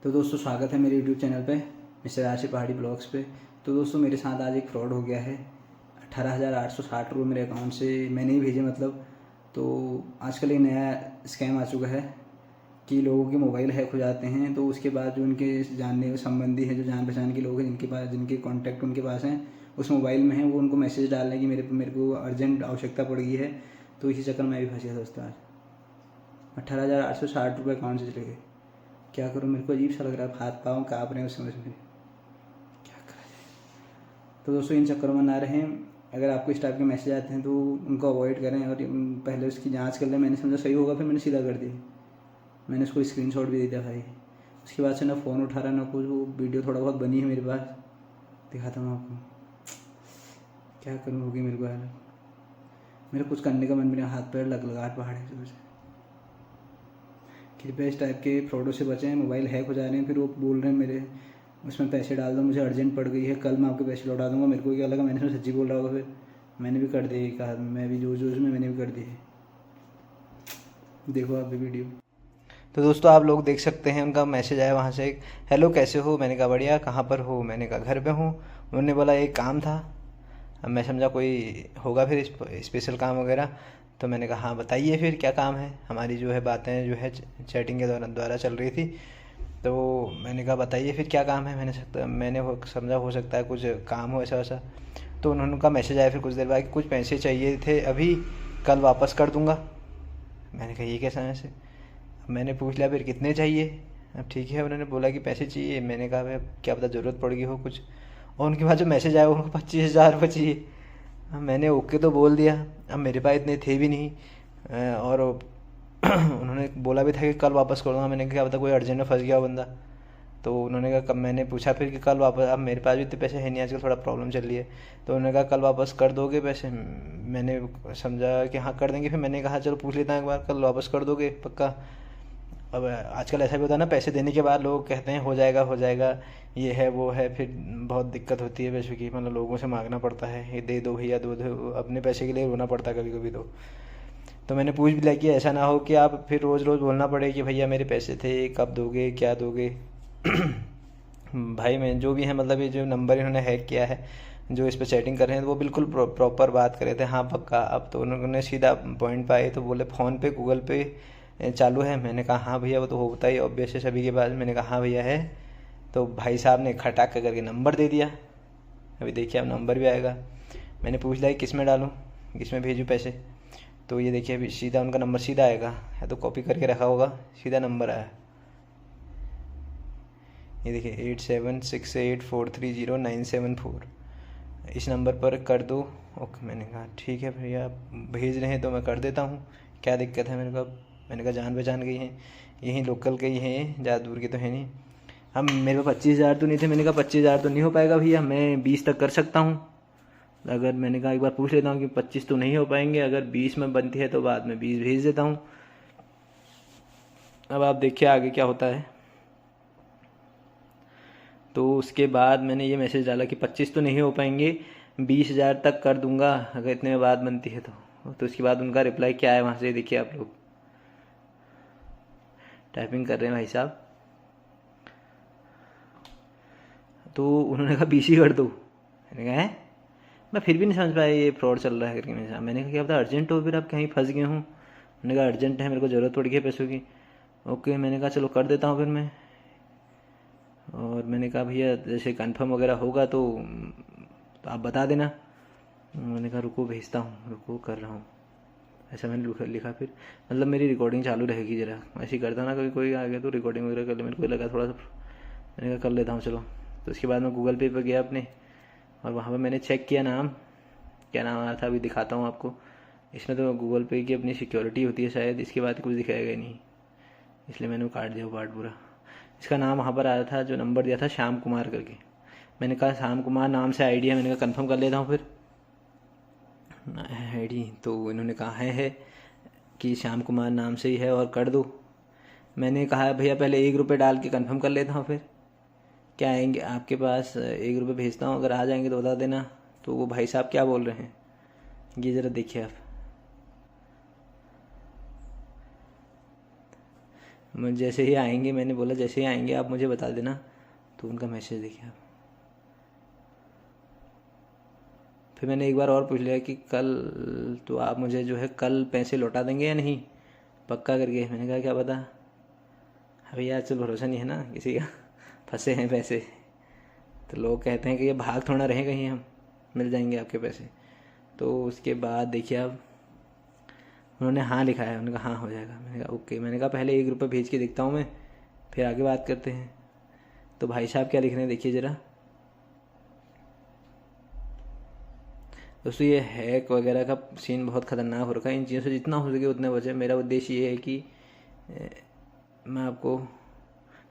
तो दोस्तों स्वागत है मेरे यूट्यूब चैनल पे मिस्टर आशिफ पहाड़ी ब्लॉग्स पे। तो दोस्तों मेरे साथ आज एक फ्रॉड हो गया है। 18,860 रुपये मेरे अकाउंट से मैंने ही भेजे मतलब। तो आजकल एक नया स्कैम आ चुका है कि लोगों के मोबाइल हैक हो जाते हैं। तो उसके बाद जो उनके जानने संबंधी हैं, जो जान पहचान के लोग हैं, जिनके कॉन्टैक्ट उनके पास हैं उस मोबाइल में हैं, वो उनको मैसेज डाल रहे हैं कि मेरे को अर्जेंट आवश्यकता पड़ गई है। तो इसी चक्कर में मैं भी फंस गया दोस्तों। आज 18,860 रुपये अकाउंट से चले गए। क्या करूँ, मेरे को अजीब सा लग रहा है, हाथ पाँव काँप रहे हैं उस समय में। क्या करा जाए। तो दोस्तों इन चक्करों में ना रहें। अगर आपको इस टाइप के मैसेज आते हैं तो उनको अवॉइड करें और पहले उसकी जांच कर लें। मैंने समझा सही होगा, फिर मैंने सीधा कर दिया। मैंने उसको स्क्रीनशॉट भी दे दिया भाई। उसके बाद से ना फ़ोन उठा रहा ना कुछ। वो वीडियो थोड़ा बहुत बनी है मेरे पास, दिखाता हूँ आपको। क्या करूँ, होगी मेरे को यार। मेरा कुछ करने का मन भी नहीं, हाथ पैर लगलगाहट पहाड़ है सुबह से। कृपया इस टाइप के फ्रॉडों से बचें। मोबाइल हैक हो जा रहे हैं, फिर वो बोल रहे हैं मेरे उसमें पैसे डाल दो, मुझे अर्जेंट पड़ गई है, कल मैं आपके पैसे लौटा दूंगा। मेरे को क्या लगा, मैंने उसमें सच्ची बोल रहा होगा, फिर मैंने भी कर दिया। कहा मैं भी जोश जोश में मैंने भी कर दिया। देखो आप भी वीडियो। तो दोस्तों आप लोग देख सकते हैं उनका मैसेज आया वहाँ से, हेलो कैसे हो। मैंने कहा बढ़िया, कहाँ पर हो। मैंने कहा घर पे हूँ। उन्होंने बोला एक काम था। अब मैं समझा कोई होगा फिर स्पेशल काम वगैरह। तो मैंने कहा हाँ बताइए फिर क्या काम है। हमारी जो है बातें जो है चैटिंग के द्वारा चल रही थी। तो मैंने कहा बताइए फिर क्या काम है। मैंने समझा हो सकता है कुछ काम हो ऐसा वैसा। तो उन्होंने का मैसेज आया फिर कुछ देर बाद कि कुछ पैसे चाहिए थे अभी, कल वापस कर दूंगा। मैंने कहा ये कैसा मैसेज। मैंने पूछ लिया फिर कितने चाहिए। अब ठीक है, उन्होंने बोला कि पैसे चाहिए। मैंने कहा भाई क्या पता ज़रूरत पड़ गई हो कुछ। और उनके बाद जो मैसेज आया उनको 25,000 रुपये चाहिए। अब मैंने ओके तो बोल दिया। अब मेरे पास इतने थे भी नहीं। और उन्होंने बोला भी था कि कल वापस कर दूँगा। मैंने कहा क्या पता कोई अर्जेंट में फंस गया हो बंदा। तो उन्होंने कहा कब। मैंने पूछा फिर कि कल वापस। अब मेरे पास भी इतने पैसे हैं नहीं, आजकल थोड़ा प्रॉब्लम चल रही है। तो उन्होंने कहा कल वापस कर दोगे पैसे। मैंने समझा कि हाँ कर देंगे। फिर मैंने कहा चलो पूछ लेता हूँ एक बार, कल वापस कर दोगे पक्का। अब आजकल ऐसा भी होता है ना, पैसे देने के बाद लोग कहते हैं हो जाएगा, ये है वो है। फिर बहुत दिक्कत होती है पैसों की, मतलब लोगों से मांगना पड़ता है, ये दे दो भैया दो दो। अपने पैसे के लिए रोना पड़ता है कभी कभी। तो मैंने पूछ भी लिया कि ऐसा ना हो कि आप फिर रोज़ रोज़ बोलना पड़े कि भैया मेरे पैसे थे, कब दोगे, क्या दोगे। भाई मैं जो भी है, मतलब ये जो नंबर इन्होंने हैक किया है, जो इस पर चैटिंग कर रहे हैं, वो बिल्कुल प्रॉपर बात कर रहे थे, हाँ पक्का। अब तो उन्होंने सीधा पॉइंट पे आए तो बोले फ़ोन पे गूगल पे चालू है। मैंने कहा हाँ भैया वो तो होता ही ऑब्वियस है सभी के पास। मैंने कहा हाँ भैया है। तो भाई साहब ने खटाक करके नंबर दे दिया। अभी देखिए अब नंबर भी आएगा। मैंने पूछ लिया किस में डालूँ, किस में भेजूँ पैसे। तो ये देखिए अभी सीधा उनका नंबर सीधा आएगा, या तो कॉपी करके रखा होगा, सीधा नंबर आया। ये देखिए 8768430974। इस नंबर पर कर दो। ओके, मैंने कहा ठीक है भैया आप भेज रहे हैं तो मैं कर देता हूँ, क्या दिक्कत है। मैंने कहा जान पहचान गई हैं, यहीं लोकल के ही हैं, ज़्यादा दूर के तो है नहीं। हम मेरे पास 25,000 तो नहीं थे। मैंने कहा 25,000 तो नहीं हो पाएगा भैया, मैं 20 तक कर सकता हूँ। अगर मैंने कहा एक बार पूछ लेता हूँ कि 25 तो नहीं हो पाएंगे, अगर 20 में बनती है तो बाद में 20 भेज देता हूँ। अब आप देखिए आगे क्या होता है। तो उसके बाद मैंने ये मैसेज डाला कि 25 तो नहीं हो पाएंगे, 20,000 तक कर दूंगा अगर इतने में बात बनती है तो उसके बाद उनका रिप्लाई क्या है वहाँ से देखिए आप लोग। टाइपिंग कर रहे हैं भाई साहब। तो उन्होंने कहा 20 ही कर दो। मैंने कहा है, मैं फिर भी नहीं समझ पाया ये फ्रॉड चल रहा है करके। मैंने कहा क्या पता अर्जेंट हो, फिर आप कहीं फंस गए हूँ। मैंने कहा अर्जेंट है, मेरे को ज़रूरत पड़ गई है पैसों की। ओके, मैंने कहा चलो कर देता हूँ फिर मैं। और मैंने कहा भैया जैसे कंफर्म वगैरह होगा तो आप बता देना। मैंने कहा रुको भेजता हूँ, रुको कर रहा हूँ, ऐसा मैंने लिखा फिर। मतलब मेरी रिकॉर्डिंग चालू रहेगी ज़रा, ऐसे ही करता ना, कभी कोई आ गया तो रिकॉर्डिंग वगैरह कर ले। मेरे को लगा थोड़ा सा, मैंने कहा कर लेता हूँ चलो। तो उसके बाद मैं गूगल पे पर गया अपने, और वहाँ पर मैंने चेक किया नाम, क्या नाम आया था अभी दिखाता हूँ आपको। इसमें तो गूगल पे की अपनी सिक्योरिटी होती है शायद, इसके बाद कुछ दिखाएगा ही नहीं, इसलिए मैंने वो काट दिया वो पार्ट पूरा। इसका नाम वहाँ पर आया था, जो नंबर दिया था श्याम कुमार करके। मैंने कहा श्याम कुमार नाम से आईडी है, मैंने कहा कंफर्म कर लेता हूँ फिर आईडी। तो इन्होंने कहा है कि श्याम कुमार नाम से ही है और कर दो। मैंने कहा भैया पहले 1 रुपये डाल के कंफर्म कर लेता हूँ, फिर क्या आएंगे आपके पास, 1 रुपये भेजता हूँ, अगर आ जाएंगे तो बता देना। तो वो भाई साहब क्या बोल रहे हैं ये ज़रा देखिए आप। जैसे ही आएंगे, मैंने बोला जैसे ही आएंगे आप मुझे बता देना। तो उनका मैसेज देखिए आप। फिर मैंने एक बार और पूछ लिया कि कल तो आप मुझे जो है कल पैसे लौटा देंगे या नहीं, पक्का करके। मैंने कहा क्या पता, अभी यार चल भरोसा नहीं है ना किसी का, फंसे हैं पैसे। तो लोग कहते हैं कि ये भाग थोड़ा रहे कहीं, हम मिल जाएंगे आपके पैसे। तो उसके बाद देखिए अब उन्होंने हाँ लिखा है, उन्होंने कहा हाँ हो जाएगा। मैंने कहा ओके। मैंने कहा पहले 1 रुपये भेज के देखता हूँ मैं, फिर आगे बात करते हैं। तो भाई साहब क्या लिख रहे हैं देखिए ज़रा। दोस्तों ये हैक वगैरह का सीन बहुत ख़तरनाक हो रखा है, इन चीज़ों से जितना हो सके उतने बचे। मेरा उद्देश्य ये है कि मैं आपको,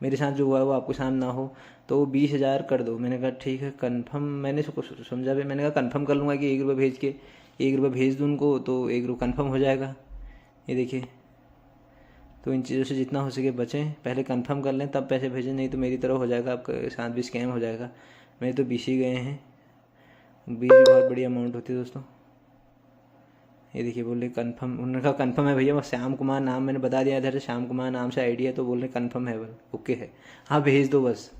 मेरे साथ जो हुआ है वो आपको सामने ना हो। तो 20,000 कर दो। मैंने कहा ठीक है कंफर्म। मैंने सबको समझा भी, मैंने कहा कंफर्म कर लूँगा कि 1 रुपये भेज के 1 रुपये भेज दूँ उनको, तो 1 रुपये कंफर्म हो जाएगा। ये देखिए, तो इन चीज़ों से जितना हो सके बचें, पहले कंफर्म कर लें तब पैसे भेजें, नहीं तो मेरी तरह हो जाएगा, आपके साथ भी स्कैम हो जाएगा। मेरे तो 20 ही गए हैं, 20 भी बहुत बड़ी अमाउंट होती है दोस्तों। ये देखिए बोल रहे कन्फर्म, उन्होंने कहा कन्फर्म है भैया, बस श्याम कुमार नाम मैंने बता दिया इधर से, श्याम कुमार नाम से आईडी है। तो बोल रहे कन्फर्म है, बोल ओके है, हाँ भेज दो बस।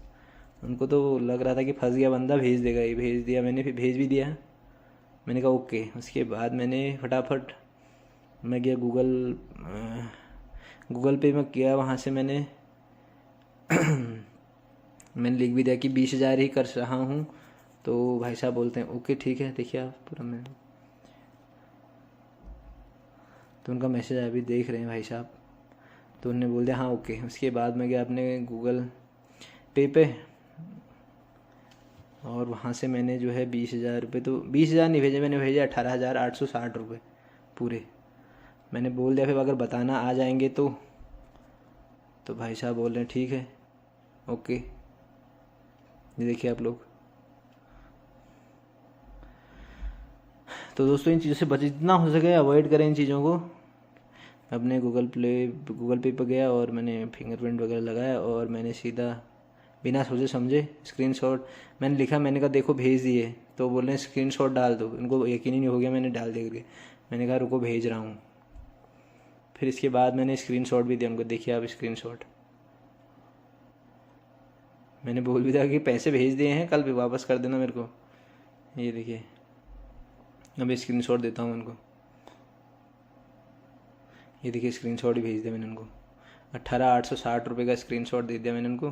उनको तो लग रहा था कि फंस गया बंदा, भेज देगा, ये भेज दिया मैंने, फिर भेज भी दिया। मैंने कहा ओके। उसके बाद मैंने फटाफट मैं गया गूगल पे में किया, वहाँ से मैंने मैंने लिख भी दिया कि 20,000 ही कर रहा हूँ। तो भाई साहब बोलते हैं ओके ठीक है। देखिए आप पूरा मैं, तो उनका मैसेज आया, अभी देख रहे हैं भाई साहब। तो उन्होंने बोल दिया हाँ ओके। उसके बाद मैं गया अपने गूगल पे पे, और वहाँ से मैंने जो है 20,000 रुपये, तो 20,000 नहीं भेजे, मैंने भेजे 18,860 रुपये पूरे। मैंने बोल दिया फिर अगर बताना आ जाएंगे तो भाई साहब बोल रहे हैं ठीक है ओके। ये देखिए आप लोग। तो दोस्तों इन चीज़ों से बच, जितना हो सके अवॉइड करें इन चीज़ों को। अपने गूगल पे पर गया और मैंने फिंगरप्रिंट वगैरह लगाया, और मैंने सीधा बिना सोचे समझे स्क्रीनशॉट मैंने लिखा। मैंने कहा देखो भेज दिए। तो बोल रहे हैं स्क्रीनशॉट डाल दो। उनको यकीन ही नहीं हो गया, मैंने डाल दिया करके। मैंने कहा रुको भेज रहा हूँ। फिर इसके बाद मैंने स्क्रीनशॉट भी दिया उनको, देखिए आप स्क्रीनशॉट। मैंने बोल भी दिया कि पैसे भेज दिए हैं, कल भी वापस कर देना मेरे को। ये देखिए अभी स्क्रीनशॉट देता हूँ उनको। ये देखिए स्क्रीनशॉट ही भेज दिया मैंने उनको। 18,860 रुपये का स्क्रीनशॉट दे दिया मैंने उनको।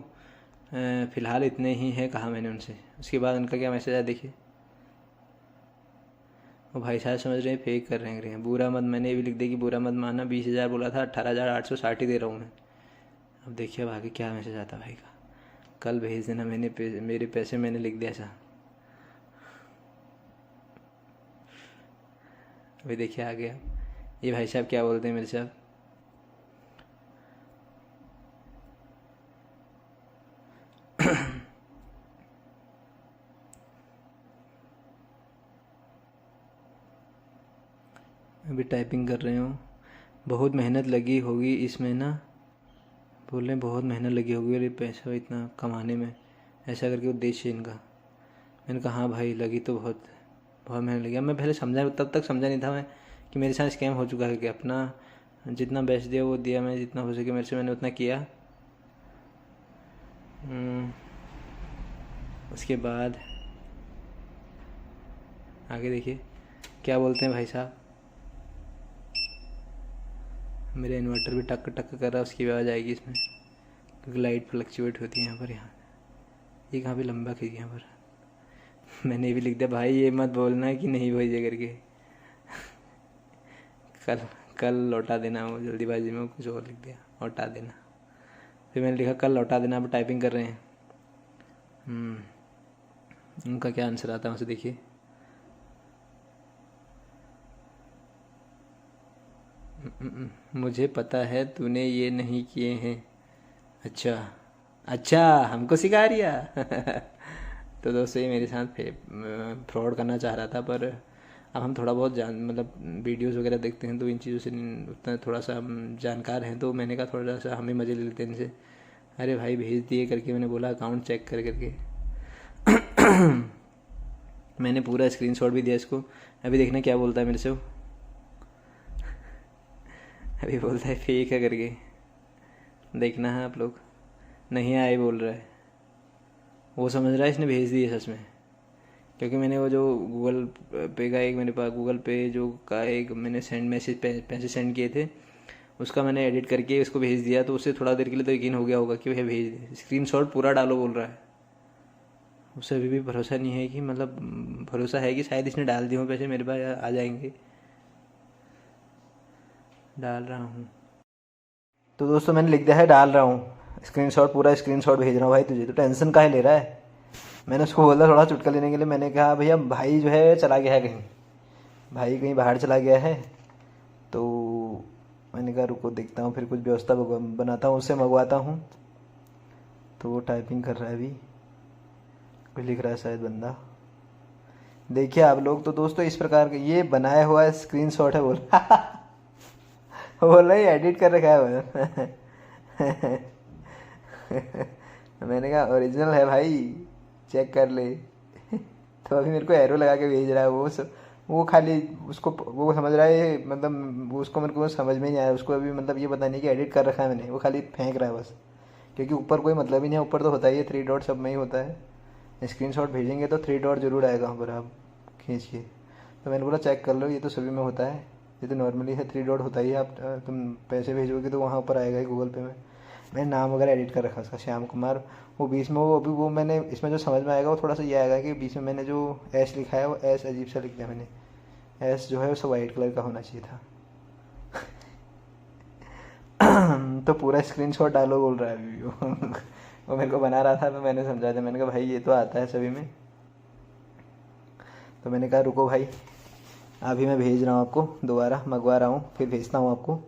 फ़िलहाल इतने ही है कहा मैंने उनसे। उसके बाद उनका क्या मैसेज आया देखिए। वो भाई साहब समझ रहे हैं फेक कर रहे हैं, बुरा मत, मैंने ये भी लिख दिया कि बुरा मत मानना, 20,000 बोला था, 18,860 ही दे रहा हूँ मैं। अब देखिए अब आगे क्या मैसेज आता भाई का। कल भेज देना, मेरे पैसे मैंने लिख दिया ऐसा। अभी देखिए आ गया। ये भाई साहब क्या बोलते हैं मेरे साहब। अभी टाइपिंग कर रहे हो। बहुत मेहनत लगी होगी इसमें ना, बोल रहे हैं बहुत मेहनत लगी होगी और ये पैसा इतना कमाने में, ऐसा करके उद्देश्य इनका। मैंने कहा हाँ भाई लगी तो बहुत मेहनत लगी। मैं पहले समझा, तब तक समझा नहीं था मैं कि मेरे साथ स्कैम हो चुका है। कि अपना जितना बेस्ट दिया वो दिया, मैं जितना हो सके मेरे से मैंने उतना किया। उसके बाद आगे देखिए क्या बोलते हैं भाई साहब। मेरा इन्वर्टर भी टक टक कर रहा है, उसकी आवाज़ आएगी इसमें, क्योंकि लाइट फ्लक्चुएट होती है यहाँ पर। ये कहाँ पे लंबा खींच यहाँ पर। मैंने ये भी लिख दिया भाई ये मत बोलना कि नहीं भेजे करके। कल लौटा देना, वो जल्दीबाजी में कुछ और लिख दिया, लौटा देना। फिर मैंने लिखा कल लौटा देना। अब टाइपिंग कर रहे हैं। उनका क्या आंसर आता है वहाँ से देखिए। मुझे पता है तूने ये नहीं किए हैं। अच्छा हमको सिखा रिया। तो दोस्तों ये मेरे साथ फ्रॉड करना चाह रहा था, पर अब हम थोड़ा बहुत मतलब वीडियोस वगैरह देखते हैं तो इन चीज़ों से उतना थोड़ा सा हम जानकार हैं। तो मैंने कहा थोड़ा सा हमें मज़े ले लेते हैं इनसे। अरे भाई भेज दिए करके मैंने बोला, अकाउंट चेक करके। मैंने पूरा स्क्रीनशॉट भी दिया इसको। अभी देखना क्या बोलता है मेरे से वो। अभी बोलता है फेक है करके। देखना है आप लोग। नहीं आए बोल रहा है, वो समझ रहा है इसने भेज दिए सच में, क्योंकि मैंने वो जो गूगल पे का एक मेरे पास गूगल पे जो का एक मैंने पैसे सेंड किए थे, उसका मैंने एडिट करके उसको भेज दिया, तो उससे थोड़ा देर के लिए तो यकीन हो गया होगा कि भैया भेज दे। स्क्रीनशॉट पूरा डालो बोल रहा है। उसे अभी भी भरोसा नहीं है कि मतलब भरोसा है कि शायद इसने डाल दिए हों पैसे, मेरे पास आ जाएंगे। डाल रहा हूँ तो दोस्तों मैंने लिख दिया है डाल रहा हूँ, स्क्रीनशॉट पूरा स्क्रीनशॉट भेज रहा हूँ। भाई तुझे तो टेंशन काहे ले रहा है। मैंने उसको बोला थोड़ा चुटका लेने के लिए, मैंने कहा भैया भाई जो है चला गया है कहीं, भाई कहीं बाहर चला गया है, तो मैंने कहा रुको देखता हूँ, फिर कुछ व्यवस्था बनाता हूँ, उससे मंगवाता हूँ। तो वो टाइपिंग कर रहा है अभी, कुछ लिख रहा है शायद बंदा, देखिए आप लोग। तो दोस्तों इस प्रकार का ये बनाया हुआ स्क्रीनशॉट है। बोल रहा है एडिट कर रखा है। मैंने कहा ओरिजिनल है भाई, चेक कर ले। तो अभी मेरे को एरो लगा के भेज रहा है वो खाली उसको वो समझ रहा है, मतलब उसको मेरे को समझ में नहीं आया उसको अभी, मतलब ये पता नहीं कि एडिट कर रखा है मैंने, वो खाली फेंक रहा है बस, क्योंकि ऊपर कोई मतलब ही नहीं है। ऊपर तो होता ही है 3 डॉट, सब में ही होता है। स्क्रीनशॉट भेजेंगे तो 3 डॉट जरूर आएगा वहाँ पर, आप खींच के। तो मैंने बोला चेक कर लो, ये तो सभी में होता है, ये तो नॉर्मली है, 3 डॉट होता ही है। आप तुम पैसे भेजोगे तो वहाँ ऊपर आएगा ही गूगल पे में। मैंने नाम वगैरह एडिट कर रखा उसका, श्याम कुमार। वो बीच में वो अभी वो मैंने इसमें जो समझ में आएगा वो थोड़ा सा ये आएगा कि बीच में मैंने जो एस लिखा है वो एस अजीब सा लिख दिया मैंने, एस जो है वो वाइट कलर का होना चाहिए था। तो पूरा स्क्रीनशॉट डालो बोल रहा है अभी वो मेरे को बना रहा था, तो मैंने समझा दिया, मैंने कहा भाई ये तो आता है सभी में। तो मैंने कहा रुको भाई अभी मैं भेज रहा हूँ आपको, दोबारा मंगवा रहा हूँ फिर भेजता हूँ आपको।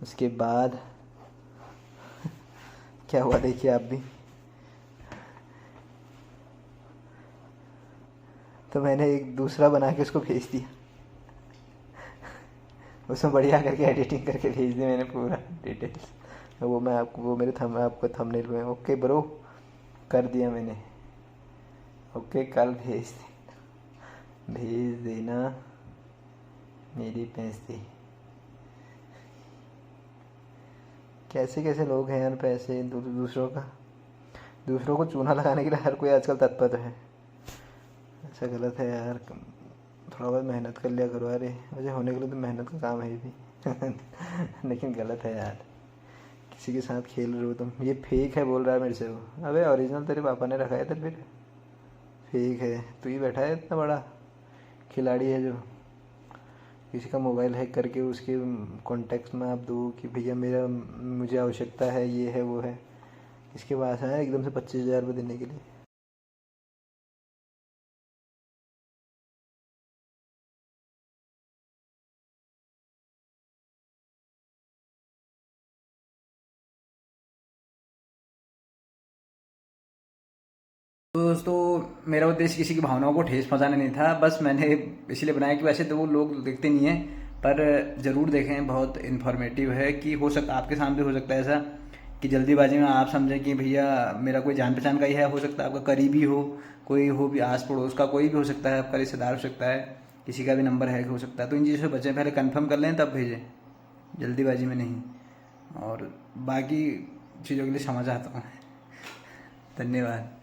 उसके बाद क्या हुआ देखिए आप भी। तो मैंने एक दूसरा बना के उसको भेज दिया, उसमें बढ़िया करके एडिटिंग करके भेज दी मैंने पूरा डिटेल्स। वो मैं आपको वो मेरे आपको थंबनेल में ओके ब्रो कर दिया मैंने, ओके कल भेज देना मेरी पैसे। कैसे कैसे लोग हैं यार, पैसे दूसरों को चूना लगाने के लिए हर कोई आजकल तत्पर है। ऐसा गलत है यार, थोड़ा बहुत मेहनत कर लिया करो। अरे मुझे होने के लिए तो मेहनत का काम है ही भी। लेकिन गलत है यार, किसी के साथ खेल रहे हो तुम। ये फेक है बोल रहा है मेरे से वो। अबे ओरिजिनल तेरे पापा ने रखा है तो फिर फेक है, तू ही बैठा है इतना बड़ा खिलाड़ी है जो किसी का मोबाइल हैक करके उसके कॉन्टेक्ट में आप दो कि भैया मुझे आवश्यकता है, ये है वो है, इसके पास है एकदम से 25,000 रुपये देने के लिए। तो दोस्तों मेरा उद्देश्य किसी की भावनाओं को ठेस पहुंचाना नहीं था, बस मैंने इसलिए बनाया कि वैसे तो वो लोग देखते नहीं हैं, पर ज़रूर देखें, बहुत इन्फॉर्मेटिव है। कि हो सकता आपके साथ भी हो सकता है ऐसा कि जल्दीबाजी में आप समझें कि भैया मेरा कोई जान पहचान का ही है, हो सकता है आपका करीबी हो, कोई हो भी आस पड़ोस का, कोई भी हो सकता है, आपका रिश्तेदार हो सकता है, किसी का भी नंबर हैक हो सकता है। तो इन चीज़ों से बचें, पहले कंफर्म कर लें तब भेजें, जल्दीबाजी में नहीं। और बाकी चीज़ों के लिए क्षमा चाहता हूँ। धन्यवाद।